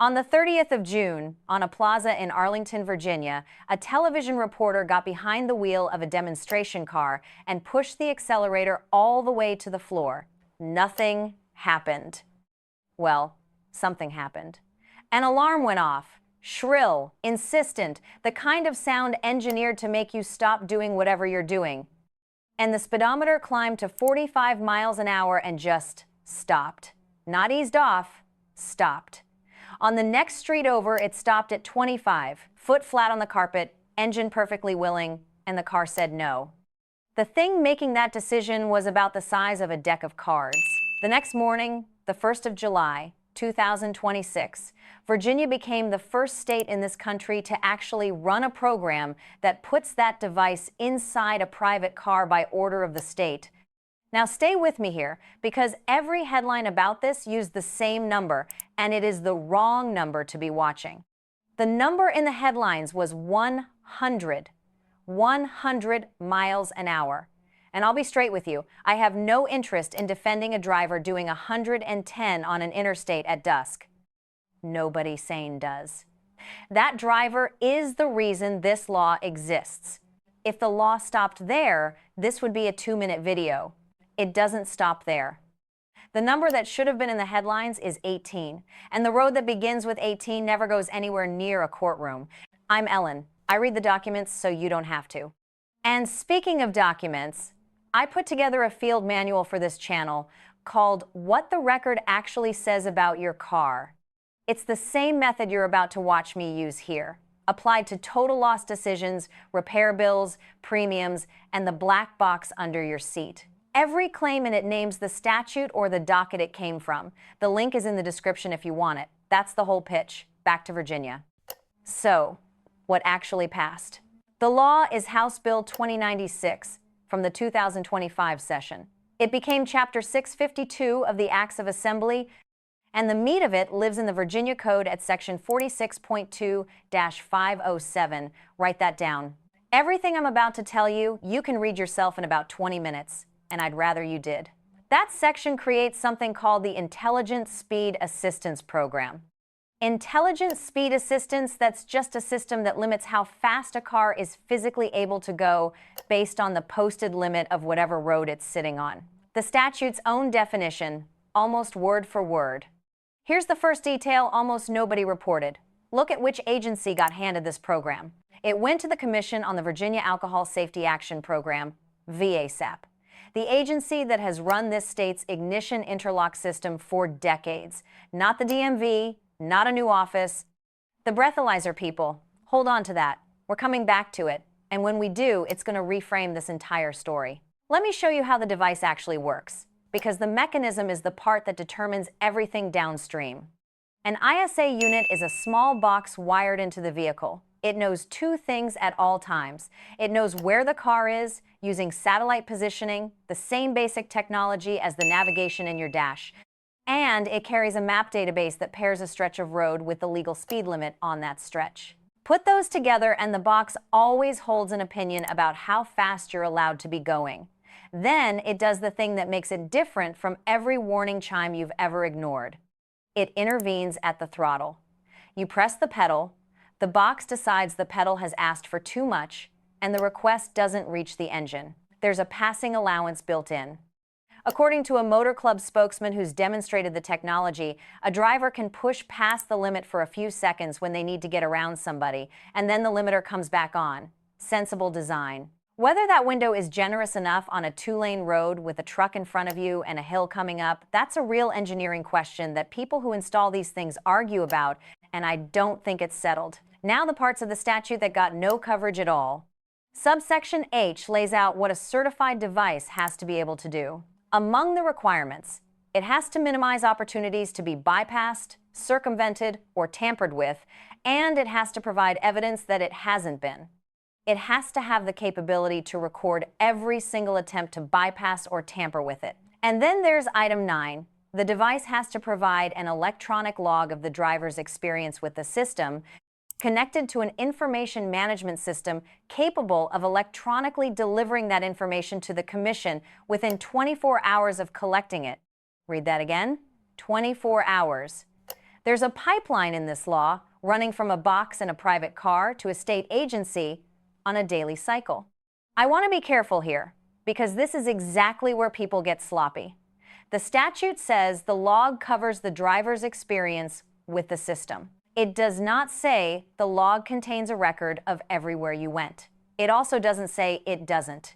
On the 30th of June, on a plaza in Arlington, Virginia, a television reporter got behind the wheel of a demonstration car and pushed the accelerator all the way to the floor. Nothing happened. Well, something happened. An alarm went off. Shrill, insistent, the kind of sound engineered to make you stop doing whatever you're doing. And the speedometer climbed to 45 miles an hour and just stopped. Not eased off, stopped. On the next street over, it stopped at 25, foot flat on the carpet, engine perfectly willing, and the car said no. The thing making that decision was about the size of a deck of cards. The next morning, the 1st of July, 2026, Virginia became the first state in this country to actually run a program that puts that device inside a private car by order of the state. Now stay with me here, because every headline about this used the same number, and it is the wrong number to be watching. The number in the headlines was 100 miles an hour. And I'll be straight with you, I have no interest in defending a driver doing 110 on an interstate at dusk. Nobody sane does. That driver is the reason this law exists. If the law stopped there, this would be a 2-minute video. It doesn't stop there. The number that should have been in the headlines is 18, and the road that begins with 18 never goes anywhere near a courtroom. I'm Ellen. I read the documents so you don't have to. And speaking of documents, I put together a field manual for this channel called What the Record Actually Says About Your Car. It's the same method you're about to watch me use here, applied to total loss decisions, repair bills, premiums, and the black box under your seat. Every claim in it names the statute or the docket it came from. The link is in the description if you want it. That's the whole pitch. Back to Virginia. So, what actually passed? The law is House Bill 2096 from the 2025 session. It became Chapter 652 of the Acts of Assembly, and the meat of it lives in the Virginia Code at Section 46.2-507. Write that down. Everything I'm about to tell you, you can read yourself in about 20 minutes. And I'd rather you did. That section creates something called the Intelligent Speed Assistance Program. Intelligent Speed Assistance, that's just a system that limits how fast a car is physically able to go based on the posted limit of whatever road it's sitting on. The statute's own definition, almost word for word. Here's the first detail almost nobody reported. Look at which agency got handed this program. It went to the Commission on the Virginia Alcohol Safety Action Program, VASAP. The agency that has run this state's ignition interlock system for decades. Not the DMV, not a new office. The breathalyzer people, hold on to that. We're coming back to it. And when we do, it's going to reframe this entire story. Let me show you how the device actually works, because the mechanism is the part that determines everything downstream. An ISA unit is a small box wired into the vehicle. It knows two things at all times. It knows where the car is, using satellite positioning, the same basic technology as the navigation in your dash. And it carries a map database that pairs a stretch of road with the legal speed limit on that stretch. Put those together and the box always holds an opinion about how fast you're allowed to be going. Then it does the thing that makes it different from every warning chime you've ever ignored. It intervenes at the throttle. You press the pedal, the box decides the pedal has asked for too much, and the request doesn't reach the engine. There's a passing allowance built in. According to a motor club spokesman who's demonstrated the technology, a driver can push past the limit for a few seconds when they need to get around somebody, and then the limiter comes back on. Sensible design. Whether that window is generous enough on a 2-lane road with a truck in front of you and a hill coming up, that's a real engineering question that people who install these things argue about, and I don't think it's settled. Now the parts of the statute that got no coverage at all. Subsection H lays out what a certified device has to be able to do. Among the requirements, it has to minimize opportunities to be bypassed, circumvented, or tampered with, and it has to provide evidence that it hasn't been. It has to have the capability to record every single attempt to bypass or tamper with it. And then there's item 9. The device has to provide an electronic log of the driver's experience with the system, connected to an information management system capable of electronically delivering that information to the Commission within 24 hours of collecting it. Read that again. 24 hours. There's a pipeline in this law running from a box in a private car to a state agency on a daily cycle. I want to be careful here because this is exactly where people get sloppy. The statute says the log covers the driver's experience with the system. It does not say the log contains a record of everywhere you went. It also doesn't say it doesn't.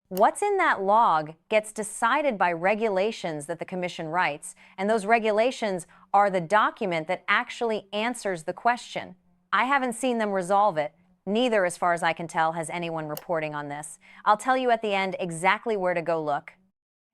What's in that log gets decided by regulations that the Commission writes, and those regulations are the document that actually answers the question. I haven't seen them resolve it. Neither, as far as I can tell, has anyone reporting on this. I'll tell you at the end exactly where to go look.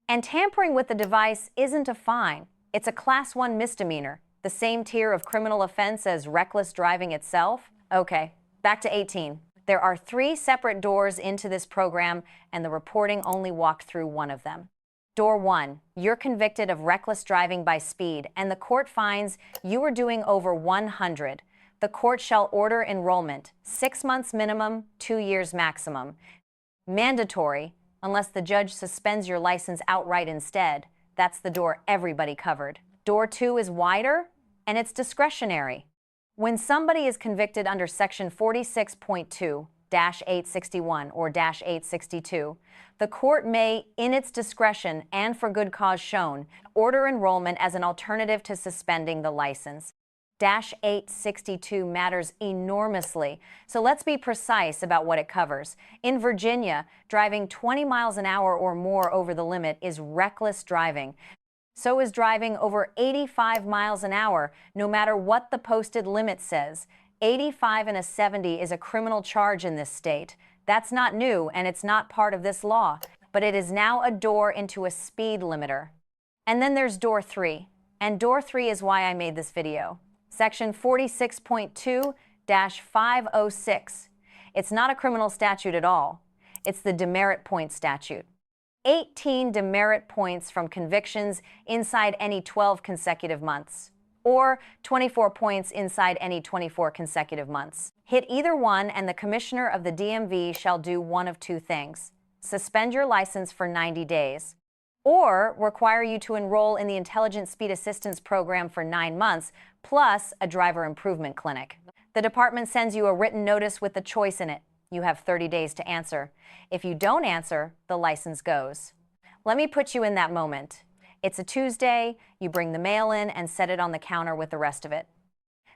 And tampering with the device isn't a fine. It's a Class 1 misdemeanor, the same tier of criminal offense as reckless driving itself. Okay, back to 18. There are 3 separate doors into this program, and the reporting only walked through one of them. Door 1, you're convicted of reckless driving by speed, and the court finds you were doing over 100. The court shall order enrollment, 6 months minimum, 2 years maximum. Mandatory, unless the judge suspends your license outright instead. That's the door everybody covered. Door 2 is wider, and it's discretionary. When somebody is convicted under Section 46.2-861 or -862, the court may, in its discretion and for good cause shown, order enrollment as an alternative to suspending the license. -862 matters enormously, so let's be precise about what it covers. In Virginia, driving 20 miles an hour or more over the limit is reckless driving. So is driving over 85 miles an hour, no matter what the posted limit says. 85 and a 70 is a criminal charge in this state. That's not new, and it's not part of this law, but it is now a door into a speed limiter. And then there's door 3, and door 3 is why I made this video. Section 46.2-506. It's not a criminal statute at all. It's the demerit point statute. 18 demerit points from convictions inside any 12 consecutive months, or 24 points inside any 24 consecutive months. Hit either one, and the Commissioner of the DMV shall do one of 2 things: suspend your license for 90 days, or require you to enroll in the Intelligent Speed Assistance Program for 9 months, plus a driver improvement clinic. The department sends you a written notice with the choice in it. You have 30 days to answer. If you don't answer, the license goes. Let me put you in that moment. It's a Tuesday, you bring the mail in and set it on the counter with the rest of it.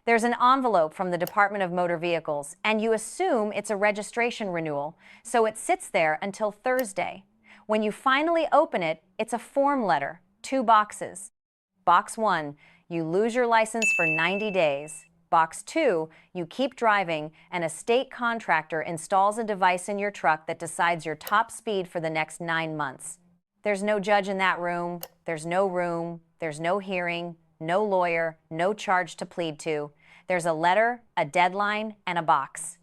There's an envelope from the Department of Motor Vehicles, and you assume it's a registration renewal, so it sits there until Thursday. When you finally open it, it's a form letter, 2 boxes. Box 1, you lose your license for 90 days. Box 2, you keep driving, and a state contractor installs a device in your truck that decides your top speed for the next 9 months. There's no judge in that room, there's no hearing, no lawyer, no charge to plead to. There's a letter, a deadline, and a box.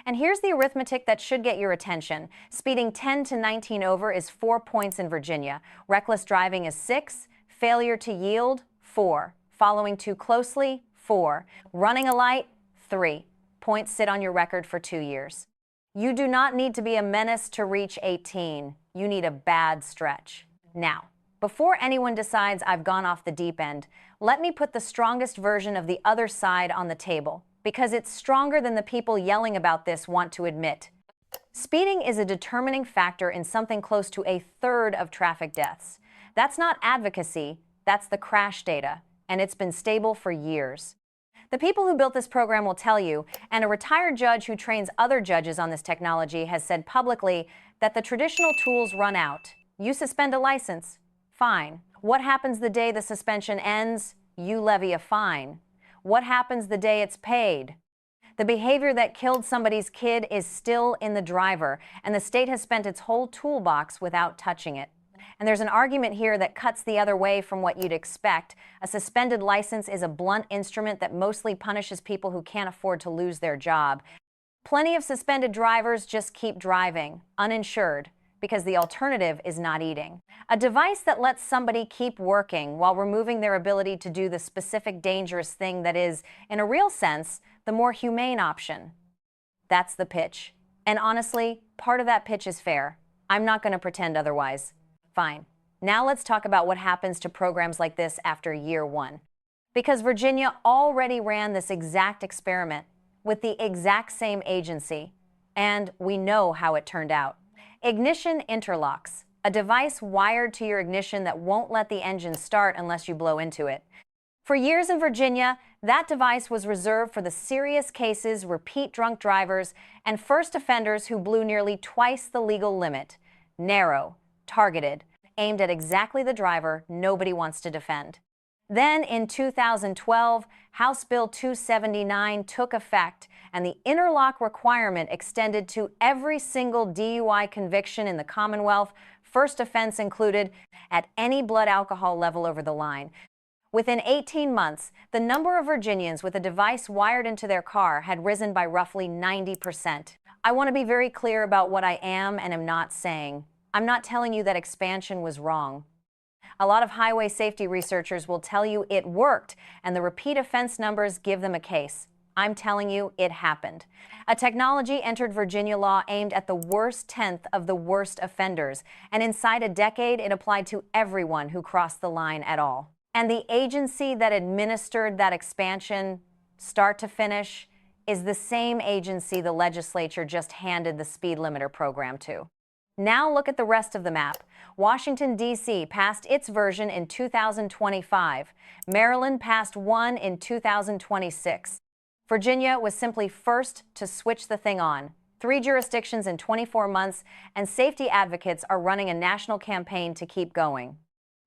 And here's the arithmetic that should get your attention. Speeding 10 to 19 over is 4 points in Virginia. Reckless driving is 6. Failure to yield, 4. Following too closely, 4. Running a light, 3. Points sit on your record for 2 years. You do not need to be a menace to reach 18. You need a bad stretch. Now, before anyone decides I've gone off the deep end, let me put the strongest version of the other side on the table, because it's stronger than the people yelling about this want to admit. Speeding is a determining factor in something close to 1/3 of traffic deaths. That's not advocacy, that's the crash data, and it's been stable for years. The people who built this program will tell you, and a retired judge who trains other judges on this technology has said publicly, that the traditional tools run out. You suspend a license, fine. What happens the day the suspension ends? You levy a fine. What happens the day it's paid? The behavior that killed somebody's kid is still in the driver, and the state has spent its whole toolbox without touching it. And there's an argument here that cuts the other way from what you'd expect. A suspended license is a blunt instrument that mostly punishes people who can't afford to lose their job. Plenty of suspended drivers just keep driving, uninsured, because the alternative is not eating. A device that lets somebody keep working while removing their ability to do the specific dangerous thing that is, in a real sense, the more humane option. That's the pitch. And honestly, part of that pitch is fair. I'm not going to pretend otherwise. Fine. Now let's talk about what happens to programs like this after year 1. Because Virginia already ran this exact experiment with the exact same agency, and we know how it turned out. Ignition interlocks, a device wired to your ignition that won't let the engine start unless you blow into it. For years in Virginia, that device was reserved for the serious cases, repeat drunk drivers, and first offenders who blew nearly twice the legal limit. Narrow, targeted, aimed at exactly the driver nobody wants to defend. Then, in 2012, House Bill 279 took effect, and the interlock requirement extended to every single DUI conviction in the Commonwealth, first offense included, at any blood alcohol level over the line. Within 18 months, the number of Virginians with a device wired into their car had risen by roughly 90%. I want to be very clear about what I am and am not saying. I'm not telling you that expansion was wrong. A lot of highway safety researchers will tell you it worked, and the repeat offense numbers give them a case. I'm telling you it happened. A technology entered Virginia law aimed at the worst tenth of the worst offenders, and inside a decade it applied to everyone who crossed the line at all. And the agency that administered that expansion, start to finish, is the same agency the legislature just handed the speed limiter program to. Now look at the rest of the map. Washington, D.C. passed its version in 2025. Maryland passed one in 2026. Virginia was simply first to switch the thing on. 3 jurisdictions in 24 months, and safety advocates are running a national campaign to keep going.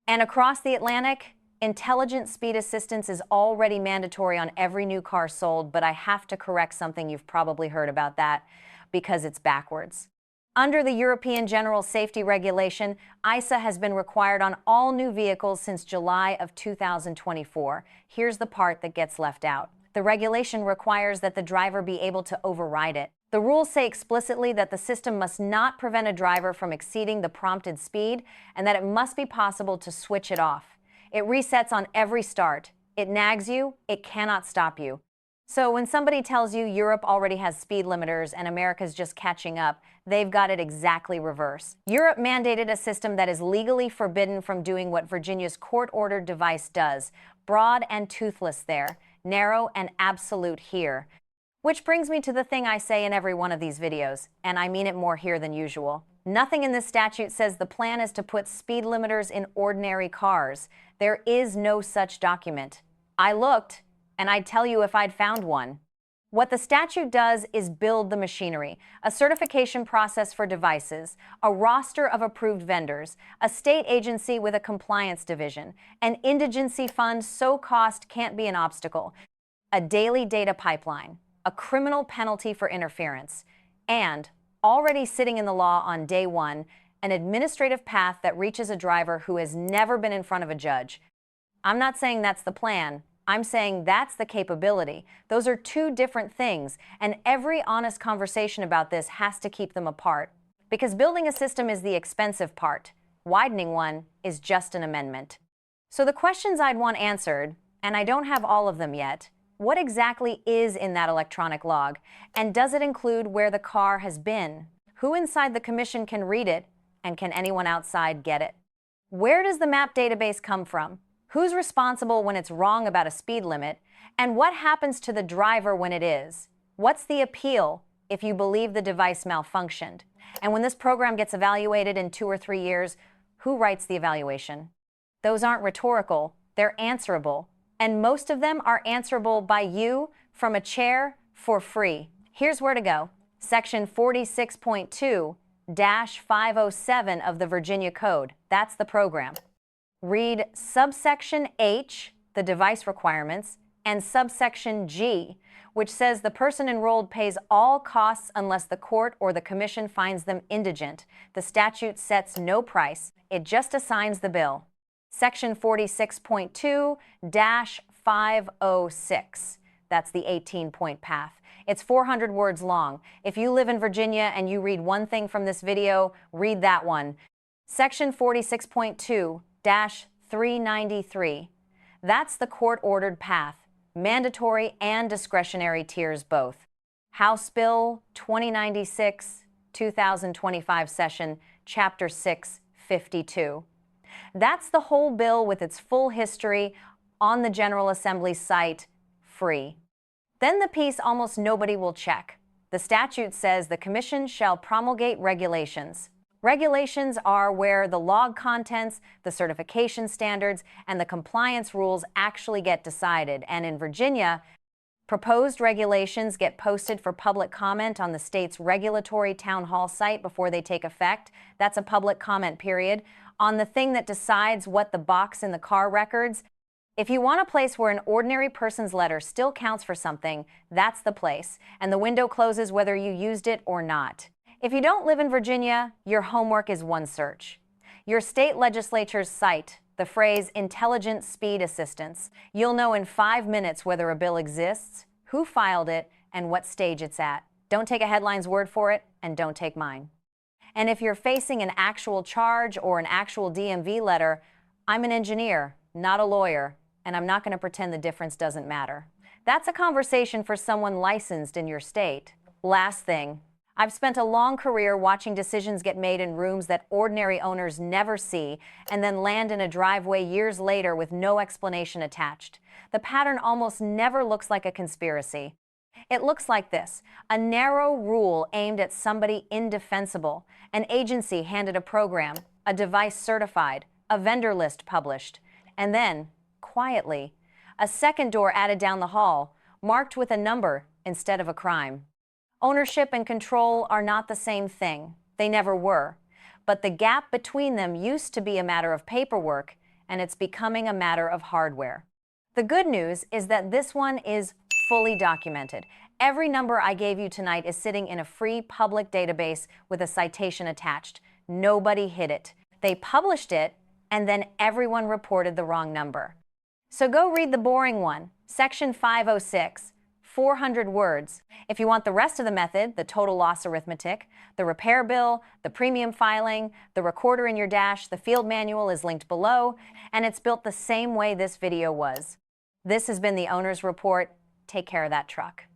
And across the Atlantic, intelligent speed assistance is already mandatory on every new car sold, but I have to correct something you've probably heard about that, because it's backwards. Under the European General Safety Regulation, ISA has been required on all new vehicles since July of 2024. Here's the part that gets left out. The regulation requires that the driver be able to override it. The rules say explicitly that the system must not prevent a driver from exceeding the prompted speed and that it must be possible to switch it off. It resets on every start. It nags you, it cannot stop you. So when somebody tells you Europe already has speed limiters and America's just catching up, they've got it exactly reverse. Europe mandated a system that is legally forbidden from doing what Virginia's court-ordered device does. Broad and toothless there, narrow and absolute here. Which brings me to the thing I say in every one of these videos, and I mean it more here than usual. Nothing in this statute says the plan is to put speed limiters in ordinary cars. There is no such document. I looked, and I'd tell you if I'd found one. What the statute does is build the machinery, a certification process for devices, a roster of approved vendors, a state agency with a compliance division, an indigency fund so cost can't be an obstacle, a daily data pipeline, a criminal penalty for interference, and, already sitting in the law on day one, an administrative path that reaches a driver who has never been in front of a judge. I'm not saying that's the plan. I'm saying that's the capability. Those are two different things, and every honest conversation about this has to keep them apart. Because building a system is the expensive part. Widening one is just an amendment. So the questions I'd want answered, and I don't have all of them yet, what exactly is in that electronic log? And does it include where the car has been? Who inside the commission can read it? And can anyone outside get it? Where does the map database come from? Who's responsible when it's wrong about a speed limit? And what happens to the driver when it is? What's the appeal if you believe the device malfunctioned? And when this program gets evaluated in 2 or 3 years, who writes the evaluation? Those aren't rhetorical, they're answerable. And most of them are answerable by you from a chair for free. Here's where to go. Section 46.2-507 of the Virginia Code. That's the program. Read subsection H, the device requirements, and subsection G, which says the person enrolled pays all costs unless the court or the commission finds them indigent. The statute sets no price. It just assigns the bill. Section 46.2-506. That's the 18-point path. It's 400 words long. If you live in Virginia and you read one thing from this video, read that one. Section 46.2-393. That's the court-ordered path, mandatory and discretionary tiers both. House Bill 2096, 2025 session, Chapter 652. That's the whole bill with its full history, on the General Assembly site, free. Then the piece almost nobody will check. The statute says the Commission shall promulgate regulations. Regulations are where the log contents, the certification standards, and the compliance rules actually get decided. And in Virginia, proposed regulations get posted for public comment on the state's regulatory town hall site before they take effect. That's a public comment period. On the thing that decides what the box in the car records, if you want a place where an ordinary person's letter still counts for something, that's the place, and the window closes whether you used it or not. If you don't live in Virginia, your homework is one search. Your state legislature's site, the phrase intelligent speed assistance. You'll know in 5 minutes whether a bill exists, who filed it, and what stage it's at. Don't take a headline's word for it, and don't take mine. And if you're facing an actual charge or an actual DMV letter, I'm an engineer, not a lawyer, and I'm not going to pretend the difference doesn't matter. That's a conversation for someone licensed in your state. Last thing, I've spent a long career watching decisions get made in rooms that ordinary owners never see and then land in a driveway years later with no explanation attached. The pattern almost never looks like a conspiracy. It looks like this: a narrow rule aimed at somebody indefensible, an agency handed a program, a device certified, a vendor list published, and then, quietly, a second door added down the hall, marked with a number instead of a crime. Ownership and control are not the same thing. They never were. But the gap between them used to be a matter of paperwork, and it's becoming a matter of hardware. The good news is that this one is fully documented. Every number I gave you tonight is sitting in a free public database with a citation attached. Nobody hid it. They published it, and then everyone reported the wrong number. So go read the boring one, Section 506. 400 words. If you want the rest of the method, the total loss arithmetic, the repair bill, the premium filing, the recorder in your dash, the field manual is linked below, and it's built the same way this video was. This has been the Owner's Report. Take care of that truck.